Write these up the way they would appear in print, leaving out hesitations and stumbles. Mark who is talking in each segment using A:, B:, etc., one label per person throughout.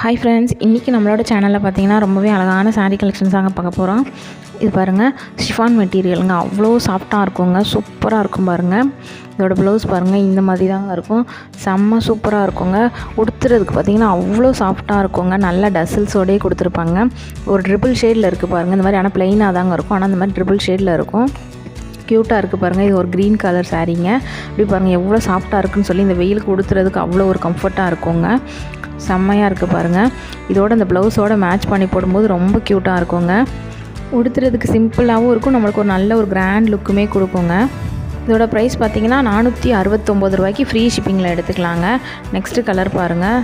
A: Hi friends, இன்றைக்கி நம்மளோட சேனலில் பார்த்தீங்கன்னா ரொம்பவே அழகான சாரீ கலெக்ஷன்ஸ் தாங்க பார்க்க போகிறோம். இது பாருங்கள், ஷிஃபான் மெட்டீரியலுங்க. அவ்வளோ சாஃப்டாக இருக்குங்க, சூப்பராக இருக்கும் பாருங்கள். இதோட ப்ளவுஸ் பாருங்கள், இந்த மாதிரி தாங்க இருக்கும். செம்ம சூப்பராக இருக்குங்க. உடுத்துறதுக்கு பார்த்திங்கன்னா அவ்வளோ சாஃப்டாக இருக்குங்க. நல்ல டசில்ஸோடையே கொடுத்துருப்பாங்க. ஒரு ட்ரிபிள் ஷேடில் இருக்குது பாருங்கள். இந்த மாதிரி ஆனால் ப்ளைனாக தாங்க இருக்கும், ஆனால் இந்த மாதிரி ட்ரிபிள் ஷேடில் இருக்கும். க்யூட்டாக இருக்குது பாருங்கள். இது ஒரு க்ரீன் கலர் சாரீங்க. இப்படி பாருங்கள் எவ்வளோ சாஃப்டாக இருக்குதுன்னு சொல்லி இந்த வெயிலுக்கு உடுத்துறதுக்கு அவ்வளோ ஒரு கம்ஃபர்ட்டாக இருக்குங்க. செம்மையாக இருக்குது பாருங்கள். இதோட இந்த ப்ளவுஸோடு மேட்ச் பண்ணி போடும்போது ரொம்ப க்யூட்டாக இருக்குங்க. உடுத்துறதுக்கு சிம்பிளாகவும் இருக்கும், நம்மளுக்கு ஒரு நல்ல ஒரு கிராண்ட் லுக்குமே கொடுக்குங்க. இதோட ப்ரைஸ் பார்த்திங்கன்னா 469 ரூபாய்க்கு ஃப்ரீ ஷிப்பிங்கில் எடுத்துக்கலாங்க. நெக்ஸ்ட்டு கலர் பாருங்கள்.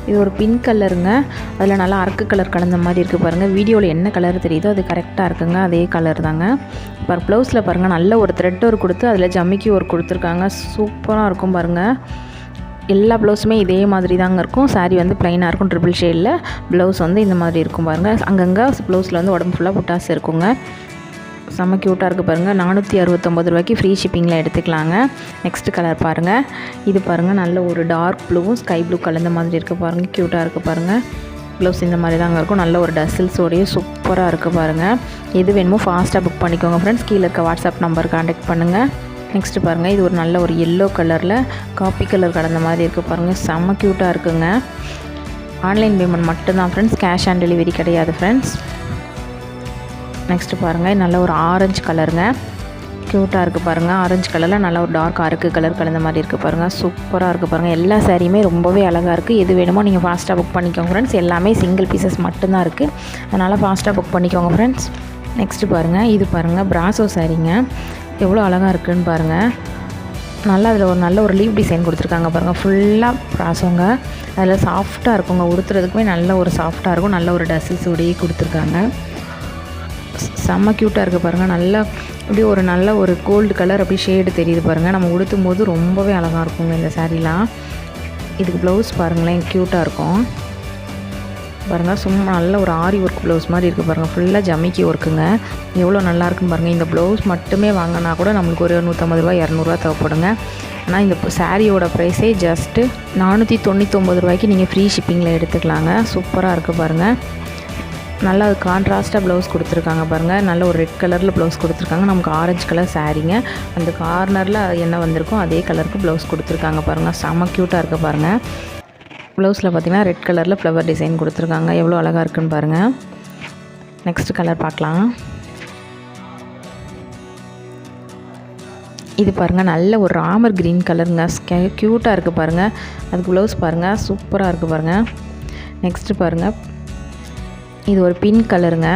A: இது ஒரு பிங்க் கலருங்க. அதில் நல்லா அரக்கு கலர் கலந்த மாதிரி இருக்குது பாருங்கள். வீடியோவில் என்ன கலர் தெரியுதோ அது கரெக்டாக இருக்குங்க, அதே கலர் தாங்க. இப்போ ப்ளவுஸில் பாருங்கள், நல்ல ஒரு த்ரெட் ஒர்க் கொடுத்து அதில் ஜம்மிக்கி ஒர்க் கொடுத்துருக்காங்க. சூப்பராக இருக்கும் பாருங்கள். எல்லா ப்ளவுஸுமே இதே மாதிரி தாங்க இருக்கும். சாரீ வந்து ப்ளைனாக இருக்கும், ட்ரிபிள் ஷேடில். ப்ளவுஸ் வந்து இந்த மாதிரி இருக்கும் பாருங்கள். அங்கங்கே ப்ளவுஸில் வந்து உடம்பு ஃபுல்லாக புட்டாஸ் இருக்குங்க. செம்ம க்யூட்டாக இருக்குது பாருங்கள். 469 ரூபாய்க்கு ஃப்ரீ ஷிப்பிங்கில் எடுத்துக்கலாங்க. நெக்ஸ்ட்டு கலர் பாருங்கள். இது பாருங்கள், நல்ல ஒரு டார்க் ப்ளூவும் ஸ்கை ப்ளூ கலந்த மாதிரி இருக்குது பாருங்கள். க்யூட்டாக இருக்குது பாருங்கள். ப்ளவுஸ் இந்த மாதிரி தாங்க இருக்கும். நல்ல ஒரு டசில்ஸோடையே சூப்பராக இருக்குது பாருங்கள். எது வேணுமோ ஃபாஸ்ட்டாக புக் பண்ணிக்கோங்க ஃப்ரெண்ட்ஸ். கீழே இருக்க வாட்ஸ்அப் நம்பர் கான்டாக்ட் பண்ணுங்கள். நெக்ஸ்ட்டு பாருங்கள், இது ஒரு நல்ல ஒரு எல்லோ கலரில் காப்பி கலர் கலந்த மாதிரி இருக்குது பாருங்கள். செம்ம க்யூட்டாக இருக்குங்க. ஆன்லைன் பேமெண்ட் மட்டும்தான் ஃப்ரெண்ட்ஸ், கேஷ் ஆன் டெலிவரி கிடையாது ஃப்ரெண்ட்ஸ். நெக்ஸ்ட்டு பாருங்கள், நல்ல ஒரு ஆரஞ்சு கலருங்க. க்யூட்டாக இருக்குது பாருங்கள். ஆரஞ்சு கலரில் நல்ல ஒரு டார்க் அரக்கு கலர் கலந்த மாதிரி இருக்குது பாருங்கள். சூப்பராக இருக்குது பாருங்கள். எல்லா சாரியுமே ரொம்பவே அழகாக இருக்குது. எது வேணுமோ நீங்கள் ஃபாஸ்ட்டாக புக் பண்ணிக்கோங்க ஃப்ரெண்ட்ஸ். எல்லாமே சிங்கிள் பீசஸ் மட்டும்தான் இருக்குது, அதனால் ஃபாஸ்ட்டாக புக் பண்ணிக்கோங்க ஃப்ரெண்ட்ஸ். நெக்ஸ்ட்டு பாருங்கள், இது பாருங்கள் பிராசோ சாரீங்க. எவ்வளோ அழகாக இருக்குதுன்னு பாருங்கள். நல்லா அதில் ஒரு நல்ல ஒரு லீவ் டிசைன் கொடுத்துருக்காங்க பாருங்கள். ஃபுல்லாக ப்ராசோங்க. அதில் சாஃப்டாக இருக்குங்க. உடுத்துறதுக்குமே நல்ல ஒரு சாஃப்டாக இருக்கும். நல்ல ஒரு டசில்ஸோடையே கொடுத்துருக்காங்க. செம்ம க்யூட்டாக இருக்குது பாருங்கள். நல்லா அப்படியே ஒரு நல்ல ஒரு கோல்டு கலர் அப்படி ஷேடு தெரியுது பாருங்கள். நம்ம உடுத்தும் போது ரொம்பவே அழகாக இருக்குங்க இந்த சாரீலாம். இதுக்கு ப்ளவுஸ் பாருங்களேன், க்யூட்டாக இருக்கும் பாருங்கள். சும்மா நல்ல ஒரு ஆரி ஒர்க் ப்ளவுஸ் மாதிரி இருக்குது பாருங்கள். ஃபுல்லாக ஜமிக்கி ஒர்க்குங்க. எவ்வளோ நல்லா இருக்குன்னு பாருங்கள். இந்த ப்ளவுஸ் மட்டுமே வாங்கினா கூட நம்மளுக்கு ஒரு 150 ரூபா 200 ரூபா தேவைப்படுங்க. ஆனால் இந்த சாரியோட ப்ரைஸே ஜஸ்ட்டு 499 ரூபாய்க்கு நீங்கள் ஃப்ரீ ஷிப்பிங்கில் எடுத்துக்கலாங்க. சூப்பராக இருக்குது பாருங்கள். நல்லா அது கான்ட்ராஸ்ட்டாக ப்ளவுஸ் கொடுத்துருக்காங்க பாருங்கள். நல்ல ஒரு ரெட் கலரில் ப்ளவுஸ் கொடுத்துருக்காங்க. நமக்கு ஆரஞ்சு கலர் சாரீங்க. அந்த கார்னரில் என்ன வந்திருக்கோ அதே கலருக்கு ப்ளவுஸ் கொடுத்துருக்காங்க பாருங்கள். செம்ம க்யூட்டாக இருக்குது பாருங்கள். ப்ளவுஸில் பார்த்திங்கன்னா ரெட் கலரில் ஃப்ளவர் டிசைன் கொடுத்துருக்காங்க. எவ்வளோ அழகாக இருக்குன்னு பாருங்கள். நெக்ஸ்ட் கலர் பார்க்கலாம். இது பாருங்கள், நல்ல ஒரு ராமர் க்ரீன் கலருங்க. க்யூட்டாக இருக்குது பாருங்கள். அதுக்கு ப்ளவுஸ் பாருங்கள், சூப்பராக இருக்குது பாருங்கள். நெக்ஸ்ட்டு பாருங்கள், இது ஒரு பிங்க் கலருங்க.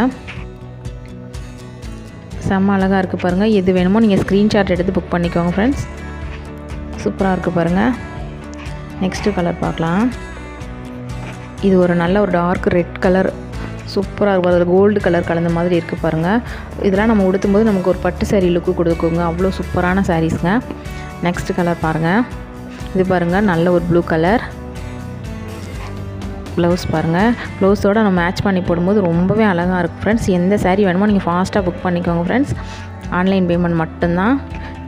A: செம்ம அழகாக இருக்குது பாருங்கள். எது வேணுமோ நீங்கள் ஸ்க்ரீன்ஷாட் எடுத்து புக் பண்ணிக்கோங்க ஃப்ரெண்ட்ஸ். சூப்பராக இருக்குது பாருங்கள். நெக்ஸ்ட்டு கலர் பார்க்கலாம். இது ஒரு நல்ல ஒரு டார்க் ரெட் கலர். சூப்பராக இருக்கும். அதில் கோல்டு கலர் கலந்த மாதிரி இருக்குது பாருங்கள். இதெல்லாம் நம்ம உடுத்தும்போது நமக்கு ஒரு பட்டு சாரீ லுக்கு கொடுக்குங்க. அவ்வளோ சூப்பரான சாரீஸுங்க. நெக்ஸ்ட்டு கலர் பாருங்கள். இது பாருங்கள், நல்ல ஒரு ப்ளூ கலர் ப்ளவுஸ் பாருங்கள். ப்ளவுஸோடு நம்ம மேட்ச் பண்ணி போடும்போது ரொம்பவே அழகாக இருக்கும் ஃப்ரெண்ட்ஸ். எந்த சாரீ வேணுமோ நீங்கள் ஃபாஸ்ட்டாக புக் பண்ணிக்கோங்க ஃப்ரெண்ட்ஸ். ஆன்லைன் பேமெண்ட் மட்டும்தான்.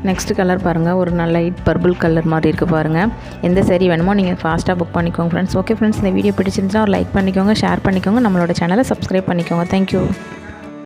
A: நெக்ஸ்ட்டு கலர் பாருங்கள், ஒரு நல்ல லைட் பர்பிள் கலர் மாதிரி இருக்குது பாருங்கள். எந்த சாரீ வேணுமோ நீங்கள் ஃபாஸ்ட்டாக புக் பண்ணிக்கோங்க ஃப்ரெண்ட்ஸ். ஓகே ஃப்ரெண்ட்ஸ், இந்த வீடியோ பிடிச்சிருந்துச்சுன்னா ஒரு லைக் பண்ணிக்கோங்க, ஷேர் பண்ணிக்கோங்க, நம்மளோட சேனலை சப்ஸ்கிரைப் பண்ணிக்கோங்க. தேங்க்யூ.